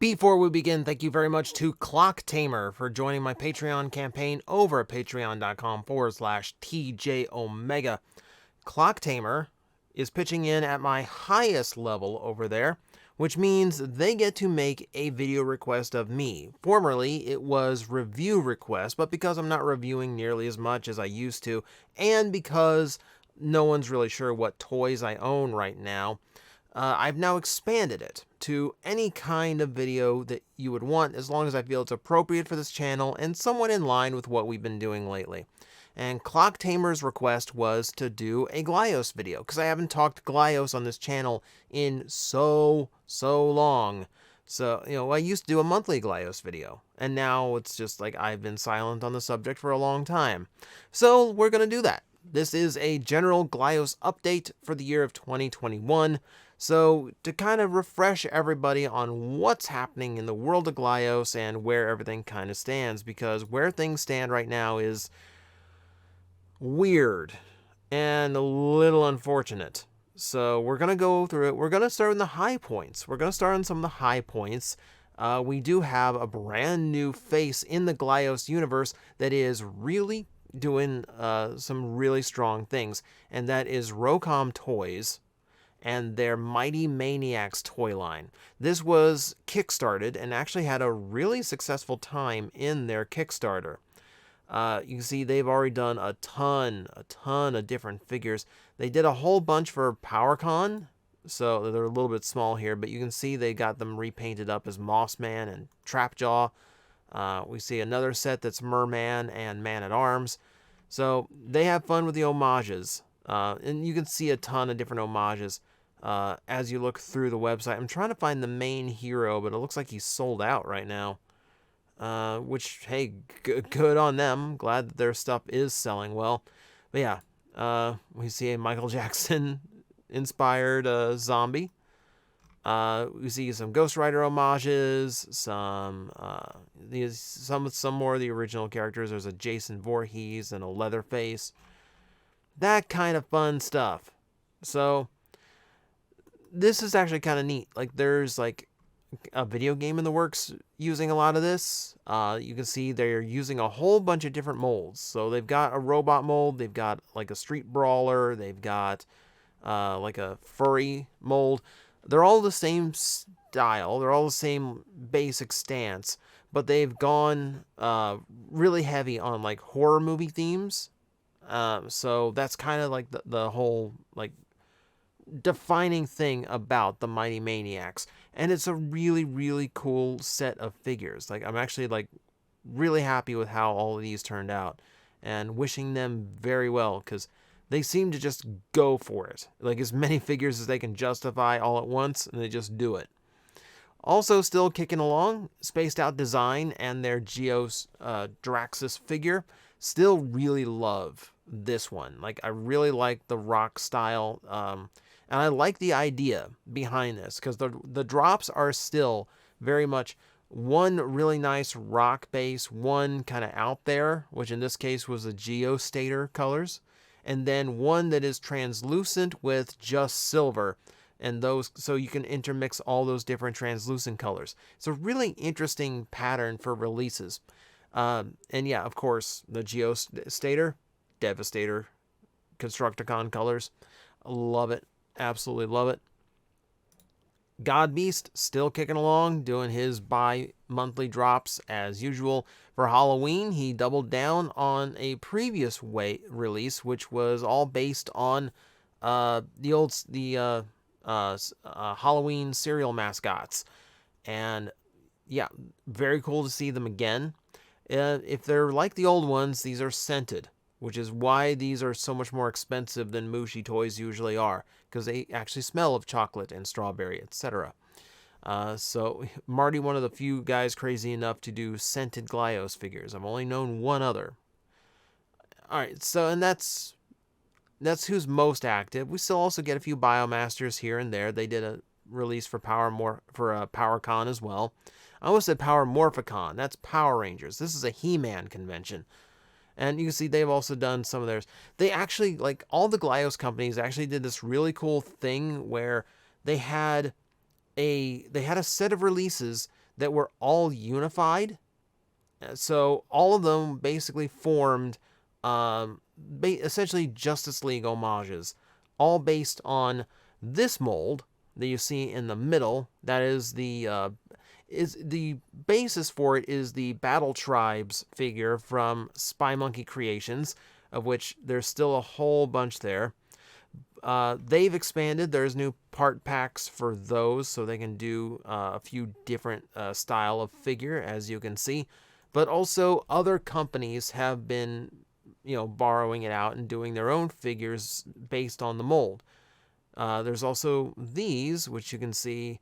Before we begin, thank you very much to Clock Tamer for joining my Patreon campaign over at patreon.com/TJOmega. Clock Tamer is pitching in at my highest level over there, which means they get to make a video request of me. Formerly, it was review request, but because I'm not reviewing nearly as much as I used to, and because no one's really sure what toys I own right now, I've now expanded it to any kind of video that you would want, as long as I feel it's appropriate for this channel and somewhat in line with what we've been doing lately. And Clock Tamer's request was to do a Glyos video, because I haven't talked Glyos on this channel in so long. So, I used to do a monthly Glyos video, and now it's just like I've been silent on the subject for a long time. So we're going to do that. This is a general Glyos update for the year of 2021. So, to kind of refresh everybody on what's happening in the world of Glyos and where everything kind of stands, because where things stand right now is weird and a little unfortunate. So, we're going to go through it. We're going to start in the high points. We're going to start on some of the high points. We do have a brand new face in the Glyos universe that is really doing some really strong things, and that is Rocom Toys and their Mighty Maniacs toy line. This was kickstarted and actually had a really successful time in their Kickstarter. You can see they've already done a ton of different figures. They did a whole bunch for PowerCon, so they're a little bit small here, but you can see they got them repainted up as Mossman and Trapjaw. We see another set that's Merman and Man-at-Arms. So they have fun with the homages. And you can see a ton of different homages as you look through the website. I'm trying to find the main hero, but it looks like he's sold out right now. Which, hey, good on them. Glad that their stuff is selling well. But yeah, we see a Michael Jackson-inspired zombie. We see some Ghost Rider homages, some more of the original characters. There's a Jason Voorhees and a Leatherface. That kind of fun stuff. So this is actually kind of neat. Like, there's like a video game in the works using a lot of this. You can see they're using a whole bunch of different molds. So they've got a robot mold, they've got like a street brawler, they've got like a furry mold. They're all the same style, they're all the same basic stance, but they've gone really heavy on like horror movie themes. So that's kind of like the whole like defining thing about the Mighty Maniacs, and it's a really cool set of figures. Like, I'm actually like really happy with how all of these turned out, and wishing them very well, because they seem to just go for it, like as many figures as they can justify all at once, and they just do it. Also still kicking along, Spaced Out Design and their Geos Draxus figure. Still really love this one. Like, I really like the rock style, and I like the idea behind this, because the drops are still very much one really nice rock base, one kind of out there, which in this case was the Geostator colors, and then one that is translucent with just silver, and those, so you can intermix all those different translucent colors. It's a really interesting pattern for releases. And yeah, of course, the Geostator, Devastator, Constructicon colors. Love it. Absolutely love it. God Beast still kicking along, doing his bi-monthly drops as usual. For Halloween, he doubled down on a previous release, which was all based on the Halloween cereal mascots. And yeah, very cool to see them again. If they're like the old ones, these are scented, which is why these are so much more expensive than Mushi toys usually are, because they actually smell of chocolate and strawberry, etc. So Marty, one of the few guys crazy enough to do scented Glyos figures. I've only known one other. Alright, so, and that's who's most active. We still also get a few BioMasters here and there. They did a release for PowerCon as well. I almost said Power Morphicon. That's Power Rangers. This is a He-Man convention. And you can see they've also done some of theirs. They actually, like, all the Glyos companies actually did this really cool thing where they had a set of releases that were all unified. So all of them basically formed essentially Justice League homages, all based on this mold that you see in the middle. That is the basis for it is the Battle Tribes figure from Spy Monkey Creations, of which there's still a whole bunch there. They've expanded. There's new part packs for those, so they can do a few different style of figure, as you can see. But also other companies have been, borrowing it out and doing their own figures based on the mold. There's also these, which you can see,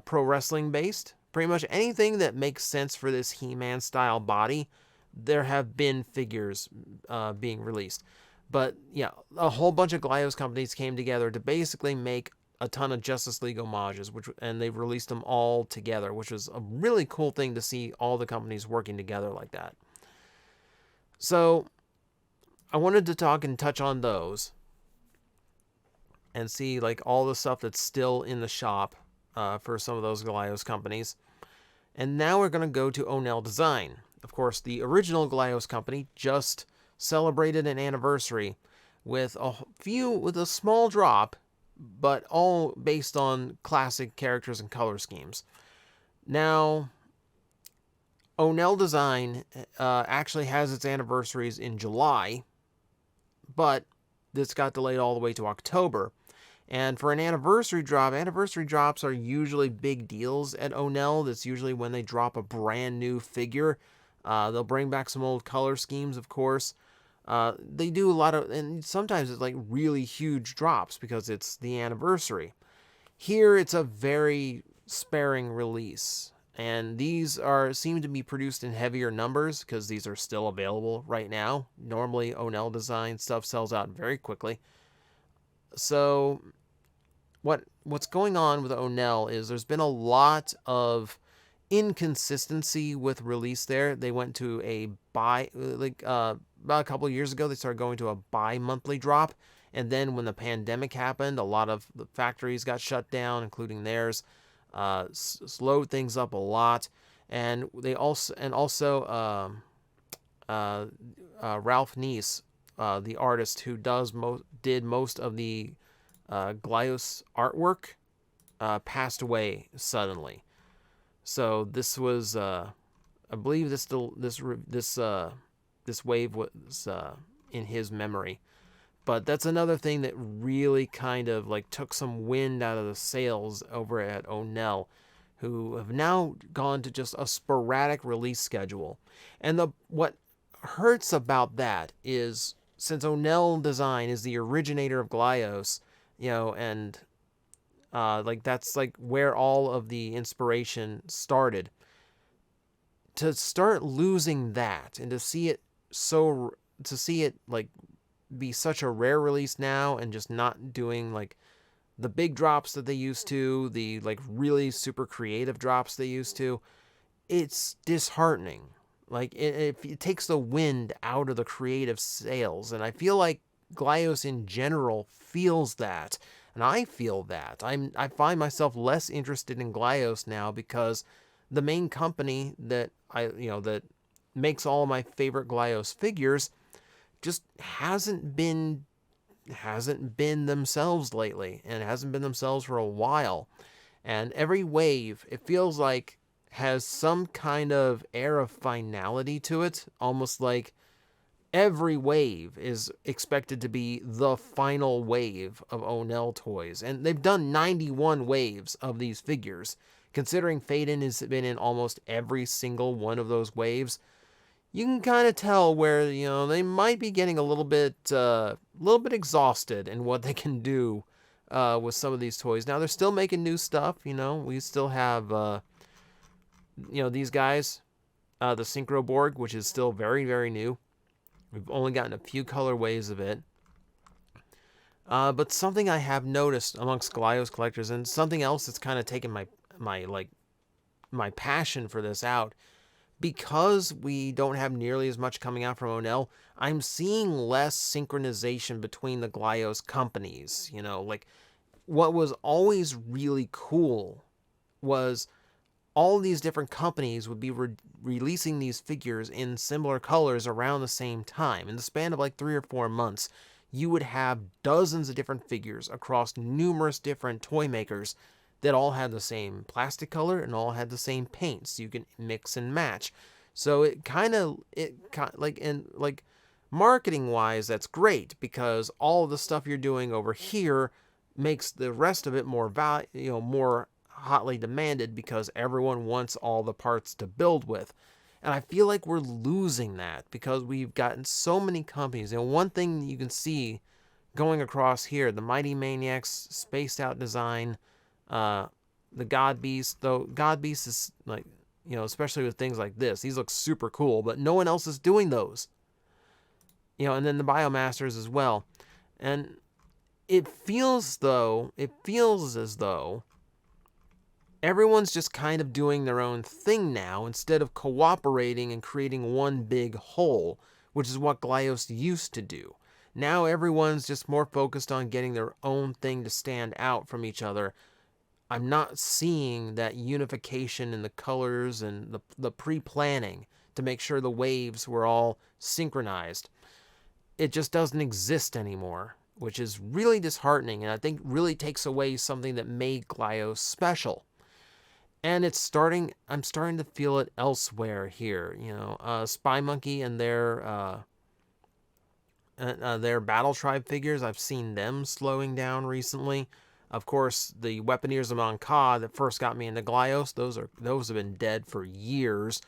pro wrestling based. Pretty much anything that makes sense for this He-Man style body, there have been figures being released. But yeah, a whole bunch of Glyos companies came together to basically make a ton of Justice League homages, and they've released them all together, which was a really cool thing to see all the companies working together like that. So I wanted to talk and touch on those and see like all the stuff that's still in the shop for some of those Glyos companies. And now we're going to go to Onell Design. Of course, the original Glyos company just celebrated an anniversary with a small drop, but all based on classic characters and color schemes. Now, Onell Design actually has its anniversaries in July, but this got delayed all the way to October. And for an anniversary drops are usually big deals at Onell. That's usually when they drop a brand new figure. They'll bring back some old color schemes, of course. They do a lot of, and sometimes it's like really huge drops because it's the anniversary. Here, it's a very sparing release. And these seem to be produced in heavier numbers because these are still available right now. Normally, Onell Design stuff sells out very quickly. So what's going on with Onell is there's been a lot of inconsistency with release there. They went to about a couple of years ago, they started going to a bi-monthly drop. And then when the pandemic happened, a lot of the factories got shut down, including theirs. Slowed things up a lot. And Ralph Neese, the artist who did most of the Glyos artwork, passed away suddenly. So this was, I believe this wave was in his memory. But that's another thing that really kind of like took some wind out of the sails over at Onell, who have now gone to just a sporadic release schedule. And what hurts about that is, since Onell Design is the originator of Glyos, and that's like where all of the inspiration started. To start losing that and to see it like be such a rare release now and just not doing like the big drops that they used to, the like really super creative drops they used to, it's disheartening. Like it takes the wind out of the creative sails, and I feel like Glyos in general feels that, and I feel that. I find myself less interested in Glyos now because the main company that that makes all of my favorite Glyos figures just hasn't been themselves lately, and hasn't been themselves for a while. And every wave, it feels like, has some kind of air of finality to it, almost like every wave is expected to be the final wave of Onell toys. And they've done 91 waves of these figures. Considering Faden has been in almost every single one of those waves, you can kind of tell where, they might be getting a little bit exhausted in what they can do with some of these toys. Now, they're still making new stuff, We still have, these guys, the Synchro Borg, which is still very, very new. We've only gotten a few colorways of it. But something I have noticed amongst Glyos collectors, and something else that's kind of taken my passion for this out, because we don't have nearly as much coming out from Onell, I'm seeing less synchronization between the Glyos companies. Like, what was always really cool was all these different companies would be releasing these figures in similar colors around the same time. In the span of like 3 or 4 months, you would have dozens of different figures across numerous different toy makers that all had the same plastic color and all had the same paint, so you can mix and match. So like marketing wise, that's great, because all of the stuff you're doing over here makes the rest of it more more hotly demanded, because everyone wants all the parts to build with. And I feel like we're losing that because we've gotten so many companies. And one thing you can see going across here, the Mighty Maniacs, Spaced Out Design, the God Beast, though God Beast is like, especially with things like this, these look super cool, but no one else is doing those. And then the BioMasters as well. And it feels as though everyone's just kind of doing their own thing now, instead of cooperating and creating one big whole, which is what Glyos used to do. Now everyone's just more focused on getting their own thing to stand out from each other. I'm not seeing that unification in the colors and the pre-planning to make sure the waves were all synchronized. It just doesn't exist anymore, which is really disheartening, and I think really takes away something that made Glyos special. And I'm starting to feel it elsewhere here. Spy Monkey and their Battle Tribe figures, I've seen them slowing down recently. Of course, the Weaponeers of Mon-Ka that first got me into Glyos, those have been dead for years.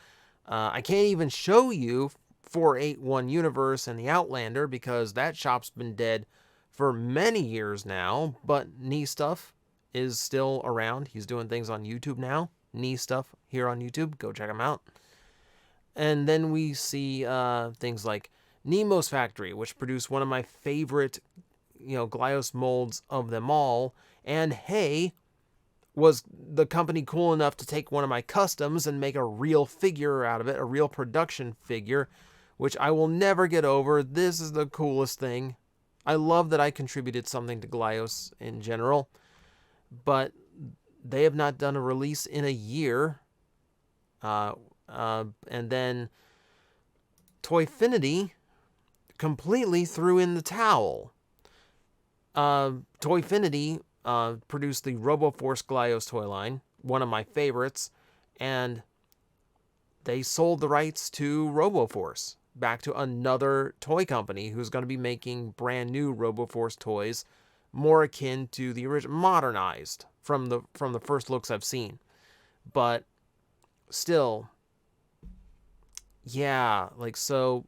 I can't even show you 481 Universe and the Outlander, because that shop's been dead for many years now, but Knee Stuff is still around. He's doing things on YouTube now. Knee Stuff here on YouTube. Go check him out. And then we see things like Nemo's Factory, which produced one of my favorite, Glyos molds of them all. And hey, was the company cool enough to take one of my customs and make a real figure out of it, a real production figure, which I will never get over. This is the coolest thing. I love that I contributed something to Glyos in general, but they have not done a release in a year. And then Toyfinity completely threw in the towel. Toyfinity produced the RoboForce Glyos toy line, one of my favorites, and they sold the rights to RoboForce back to another toy company who's going to be making brand new RoboForce toys, more akin to the original, modernized from the first looks I've seen. But still, yeah, so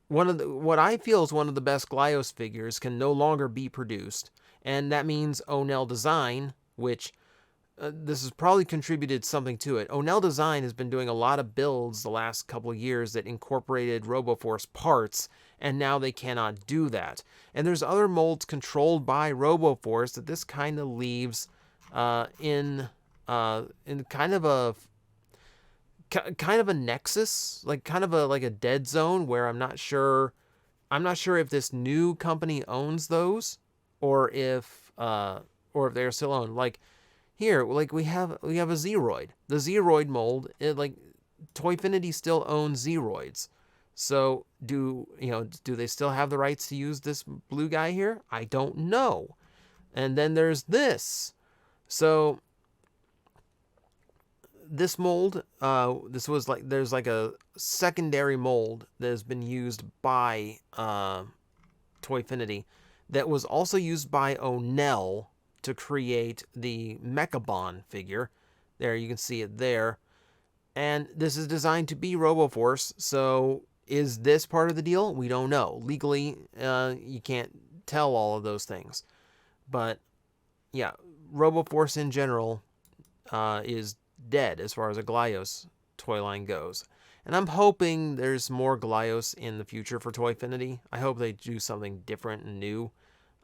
what I feel is one of the best Glyos figures can no longer be produced, and that means Onell Design, which this has probably contributed something to it. Onell Design has been doing a lot of builds the last couple of years that incorporated RoboForce parts, and now they cannot do that. And there's other molds controlled by RoboForce that this kind of leaves in kind of a nexus, kind of a dead zone, where I'm not sure if this new company owns those, or if they're still owned. Here, we have a Zeroid. The Zeroid mold, Toyfinity still owns Zeroids. So do they still have the rights to use this blue guy here? I don't know. And then there's this. So this mold, there's a secondary mold that has been used by Toyfinity that was also used by Onell to create the Mechabon figure. There, you can see it there. And this is designed to be RoboForce, so is this part of the deal? We don't know. Legally, you can't tell all of those things. But, yeah, RoboForce in general is dead as far as a Glyos toy line goes. And I'm hoping there's more Glyos in the future for Toyfinity. I hope they do something different and new.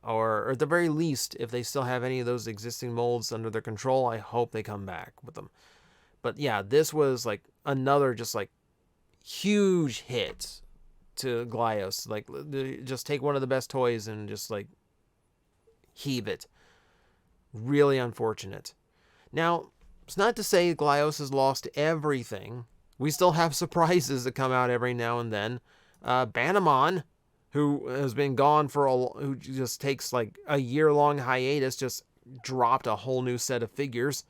Or at the very least, if they still have any of those existing molds under their control, I hope they come back with them. But yeah, this was another just huge hit to Glyos. Just take one of the best toys and just heave it. Really unfortunate. Now, It's not to say Glyos has lost everything. We still have surprises that come out every now and then. Banamon, who has been gone who just takes like a year-long hiatus, just dropped a whole new set of figures,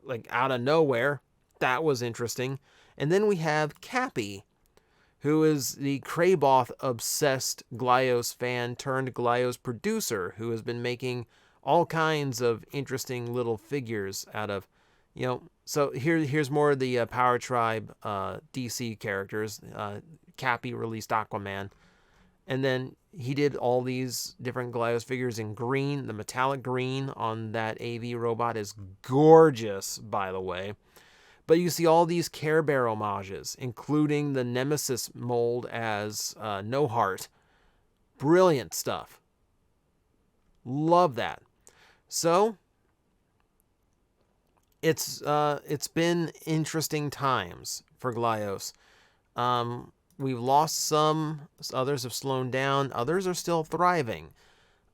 like out of nowhere. That was interesting. And then we have Cappy, who is the Kraboth-obsessed Glyos fan turned Glyos producer, who has been making all kinds of interesting little figures out of, so here's more of the Power Tribe DC characters. Cappy released Aquaman. And then he did all these different Glyos figures in green. The metallic green on that AV robot is gorgeous, by the way. But you see all these Care Bear homages, including the Nemesis mold as No Heart. Brilliant stuff. Love that. So it's been interesting times for Glyos. We've lost some, others have slowed down, others are still thriving.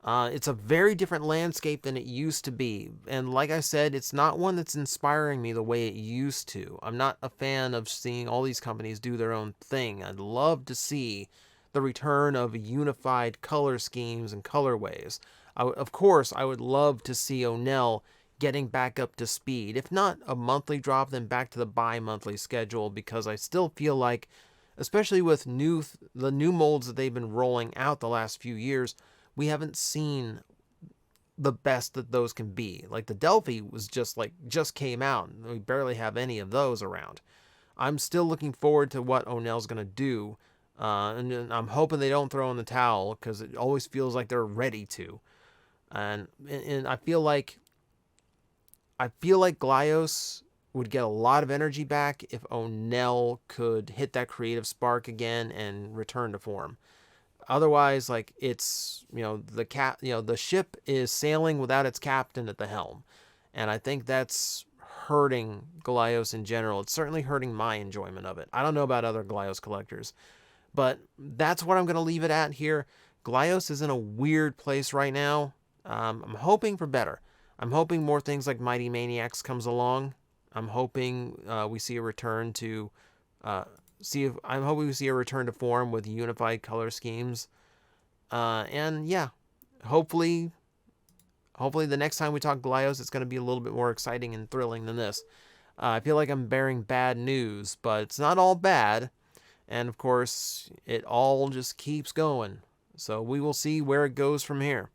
It's a very different landscape than it used to be. And like I said, it's not one that's inspiring me the way it used to. I'm not a fan of seeing all these companies do their own thing. I'd love to see the return of unified color schemes and colorways. Of course, I would love to see Onell getting back up to speed. If not a monthly drop, then back to the bi-monthly schedule, because I still feel like, especially with the new molds that they've been rolling out the last few years, we haven't seen the best that those can be. Like the Delphi was just came out, and we barely have any of those around. I'm still looking forward to what Onell's going to do, and I'm hoping they don't throw in the towel, because it always feels like they're ready to. And I feel like Glyos would get a lot of energy back if Onell could hit that creative spark again and return to form. Otherwise, like, it's, the ship is sailing without its captain at the helm. And I think that's hurting Glyos in general. It's certainly hurting my enjoyment of it. I don't know about other Glyos collectors, but that's what I'm going to leave it at here. Glyos is in a weird place right now. I'm hoping for better. I'm hoping more things like Mighty Maniacs comes along. I'm hoping we see a return to I'm hoping we see a return to form with unified color schemes. And yeah, hopefully the next time we talk Glyos, it's going to be a little bit more exciting and thrilling than this. I feel like I'm bearing bad news, but it's not all bad. And of course, it all just keeps going. So we will see where it goes from here.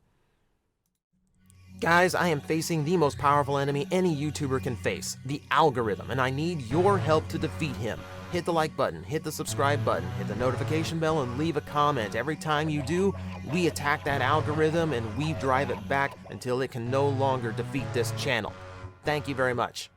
Guys, I am facing the most powerful enemy any YouTuber can face, the algorithm, and I need your help to defeat him. Hit the like button, hit the subscribe button, hit the notification bell, and leave a comment. Every time you do, we attack that algorithm and we drive it back until it can no longer defeat this channel. Thank you very much.